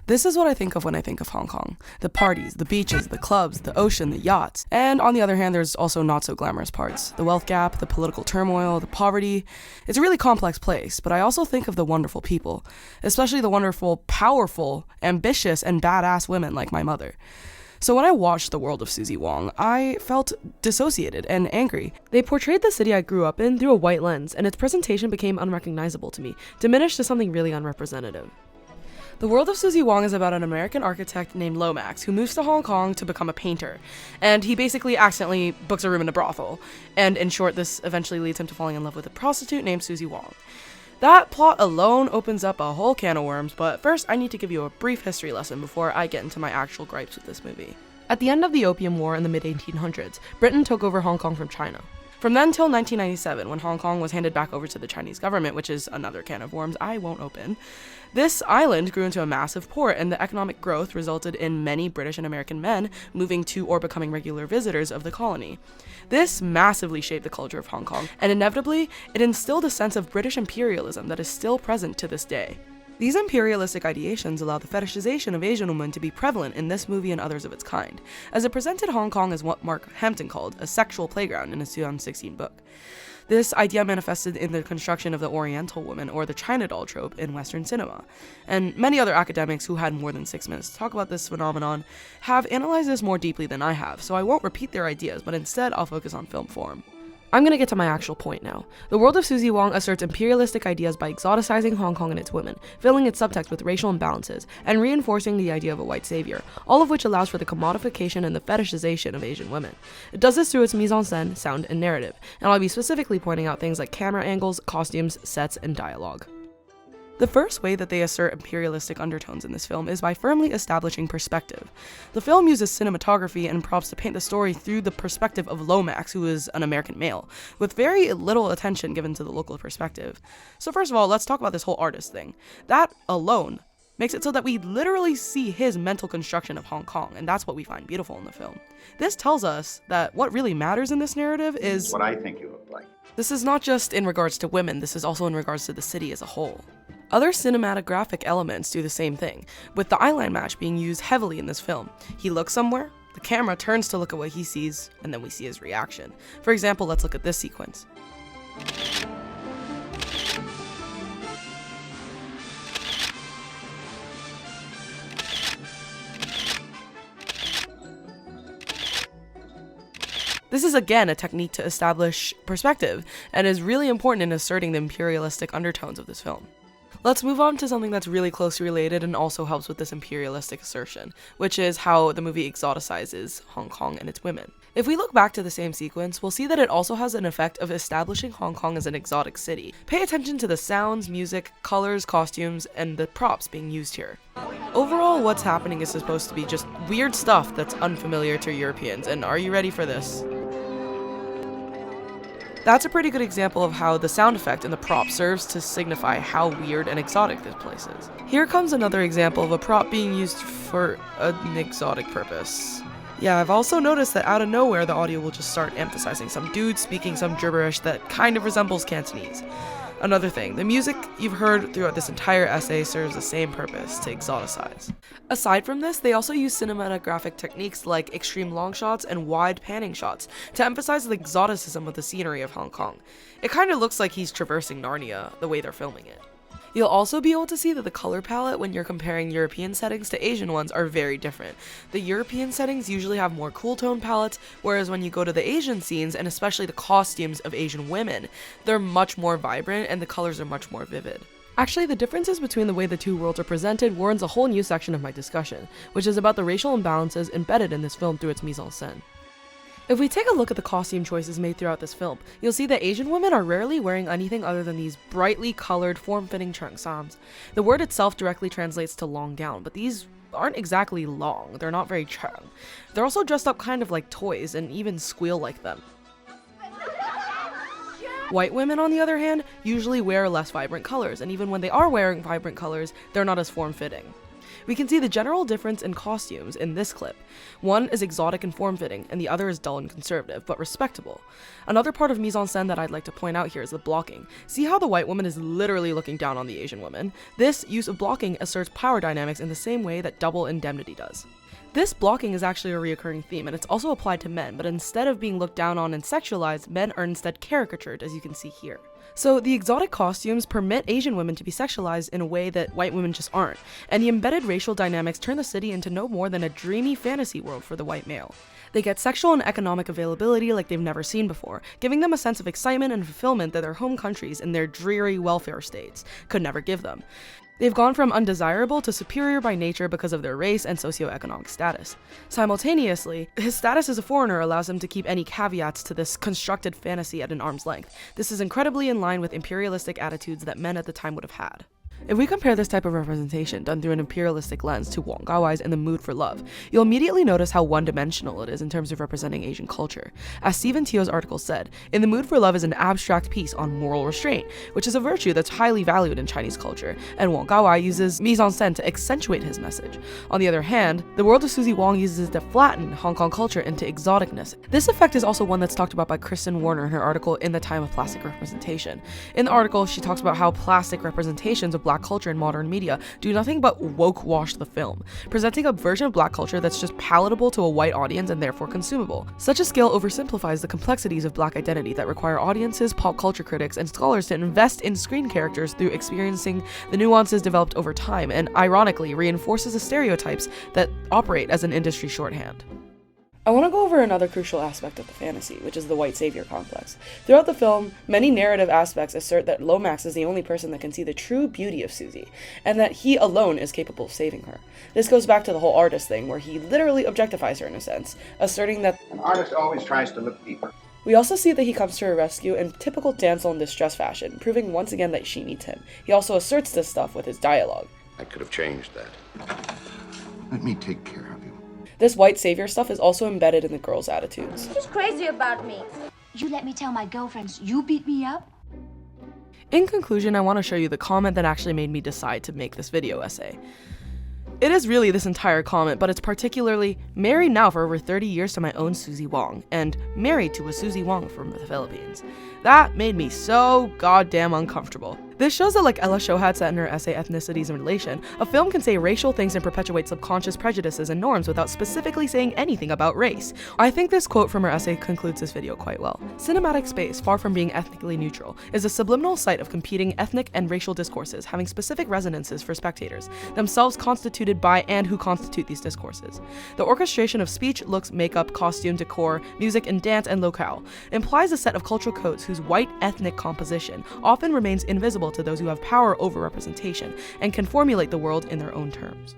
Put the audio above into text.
This is what I think of when I think of Hong Kong. The parties, the beaches, the clubs, the ocean, the yachts. And on the other hand, there's also not so glamorous parts. The wealth gap, the political turmoil, the poverty. It's a really complex place, but I also think of the wonderful people, especially the wonderful, powerful, ambitious, and badass women like my mother. So when I watched The World of Suzy Wong, I felt dissociated and angry. They portrayed the city I grew up in through a white lens, and its presentation became unrecognizable to me, diminished to something really unrepresentative. The World of Suzy Wong is about an American architect named Lomax who moves to Hong Kong to become a painter, and he basically accidentally books a room in a brothel, and in short, this eventually leads him to falling in love with a prostitute named Suzy Wong. That plot alone opens up a whole can of worms, but first I need to give you a brief history lesson before I get into my actual gripes with this movie. At the end of the Opium War in the mid-1800s, Britain took over Hong Kong from China. From then till 1997, when Hong Kong was handed back over to the Chinese government, which is another can of worms I won't open, this island grew into a massive port, and the economic growth resulted in many British and American men moving to or becoming regular visitors of the colony. This massively shaped the culture of Hong Kong, and inevitably, it instilled a sense of British imperialism that is still present to this day. These imperialistic ideations allow the fetishization of Asian women to be prevalent in this movie and others of its kind, as it presented Hong Kong as what Mark Hampton called a sexual playground in his 2016 book. This idea manifested in the construction of the Oriental woman, or the China doll trope, in Western cinema. And many other academics who had more than 6 minutes to talk about this phenomenon have analyzed this more deeply than I have, so I won't repeat their ideas, but instead I'll focus on film form. I'm gonna get to my actual point now. The World of Suzy Wong asserts imperialistic ideas by exoticizing Hong Kong and its women, filling its subtext with racial imbalances, and reinforcing the idea of a white savior, all of which allows for the commodification and the fetishization of Asian women. It does this through its mise en scène, sound, and narrative, and I'll be specifically pointing out things like camera angles, costumes, sets, and dialogue. The first way that they assert imperialistic undertones in this film is by firmly establishing perspective. The film uses cinematography and props to paint the story through the perspective of Lomax, who is an American male, with very little attention given to the local perspective. So first of all, let's talk about this whole artist thing. That alone makes it so that we literally see his mental construction of Hong Kong, and that's what we find beautiful in the film. This tells us that what really matters in this narrative is what I think you look like. This is not just in regards to women, this is also in regards to the city as a whole. Other cinematographic elements do the same thing, with the eyeline match being used heavily in this film. He looks somewhere, the camera turns to look at what he sees, and then we see his reaction. For example, let's look at this sequence. This is again a technique to establish perspective, and is really important in asserting the imperialistic undertones of this film. Let's move on to something that's really closely related and also helps with this imperialistic assertion, which is how the movie exoticizes Hong Kong and its women. If we look back to the same sequence, we'll see that it also has an effect of establishing Hong Kong as an exotic city. Pay attention to the sounds, music, colors, costumes, and the props being used here. Overall, what's happening is supposed to be just weird stuff that's unfamiliar to Europeans, and are you ready for this? That's a pretty good example of how the sound effect and the prop serves to signify how weird and exotic this place is. Here comes another example of a prop being used for an exotic purpose. Yeah, I've also noticed that out of nowhere the audio will just start emphasizing some dude speaking some gibberish that kind of resembles Cantonese. Another thing, the music you've heard throughout this entire essay serves the same purpose, to exoticize. Aside from this, they also use cinematographic techniques like extreme long shots and wide panning shots to emphasize the exoticism of the scenery of Hong Kong. It kind of looks like he's traversing Narnia, the way they're filming it. You'll also be able to see that the color palette when you're comparing European settings to Asian ones are very different. The European settings usually have more cool tone palettes, whereas when you go to the Asian scenes, and especially the costumes of Asian women, they're much more vibrant and the colors are much more vivid. Actually, the differences between the way the two worlds are presented warrants a whole new section of my discussion, which is about the racial imbalances embedded in this film through its mise en scène. If we take a look at the costume choices made throughout this film, you'll see that Asian women are rarely wearing anything other than these brightly colored, form-fitting cheongsams. The word itself directly translates to long gown, but these aren't exactly long, they're not very cheong. They're also dressed up kind of like toys, and even squeal like them. White women, on the other hand, usually wear less vibrant colors, and even when they are wearing vibrant colors, they're not as form-fitting. We can see the general difference in costumes in this clip. One is exotic and form-fitting, and the other is dull and conservative, but respectable. Another part of mise en scène that I'd like to point out here is the blocking. See how the white woman is literally looking down on the Asian woman? This use of blocking asserts power dynamics in the same way that double indemnity does. This blocking is actually a reoccurring theme, and it's also applied to men, but instead of being looked down on and sexualized, men are instead caricatured, as you can see here. So the exotic costumes permit Asian women to be sexualized in a way that white women just aren't, and the embedded racial dynamics turn the city into no more than a dreamy fantasy world for the white male. They get sexual and economic availability like they've never seen before, giving them a sense of excitement and fulfillment that their home countries in their dreary welfare states could never give them. They've gone from undesirable to superior by nature because of their race and socioeconomic status. Simultaneously, his status as a foreigner allows him to keep any caveats to this constructed fantasy at an arm's length. This is incredibly in line with imperialistic attitudes that men at the time would have had. If we compare this type of representation done through an imperialistic lens to Wong Kar-wai's In the Mood for Love, you'll immediately notice how one-dimensional it is in terms of representing Asian culture. As Stephen Teo's article said, In the Mood for Love is an abstract piece on moral restraint, which is a virtue that's highly valued in Chinese culture, and Wong Kar-wai uses mise en scène to accentuate his message. On the other hand, the World of Suzy Wong uses it to flatten Hong Kong culture into exoticness. This effect is also one that's talked about by Kristen Warner in her article In the Time of Plastic Representation. In the article, she talks about how plastic representations of black culture in modern media do nothing but woke wash the film, presenting a version of black culture that's just palatable to a white audience and therefore consumable. Such a scale oversimplifies the complexities of black identity that require audiences, pop culture critics, and scholars to invest in screen characters through experiencing the nuances developed over time, and ironically reinforces the stereotypes that operate as an industry shorthand. I want to go over another crucial aspect of the fantasy, which is the white savior complex. Throughout the film, many narrative aspects assert that Lomax is the only person that can see the true beauty of Suzy, and that he alone is capable of saving her. This goes back to the whole artist thing, where he literally objectifies her in a sense, asserting that an artist always tries to look deeper. We also see that he comes to her rescue in typical damsel in distress fashion, proving once again that she needs him. He also asserts this stuff with his dialogue. I could have changed that. Let me take care of you. This white savior stuff is also embedded in the girls' attitudes. She's crazy about me. You let me tell my girlfriends you beat me up? In conclusion, I want to show you the comment that actually made me decide to make this video essay. It is really this entire comment, but it's particularly married now for over 30 years to my own Suzy Wong, and married to a Suzy Wong from the Philippines. That made me so goddamn uncomfortable. This shows that, like Ella Shohat said in her essay Ethnicities in Relation, a film can say racial things and perpetuate subconscious prejudices and norms without specifically saying anything about race. I think this quote from her essay concludes this video quite well. Cinematic space, far from being ethnically neutral, is a subliminal site of competing ethnic and racial discourses having specific resonances for spectators, themselves constituted by and who constitute these discourses. The orchestration of speech, looks, makeup, costume, decor, music, and dance and locale implies a set of cultural codes whose white ethnic composition often remains invisible to those who have power over representation and can formulate the world in their own terms.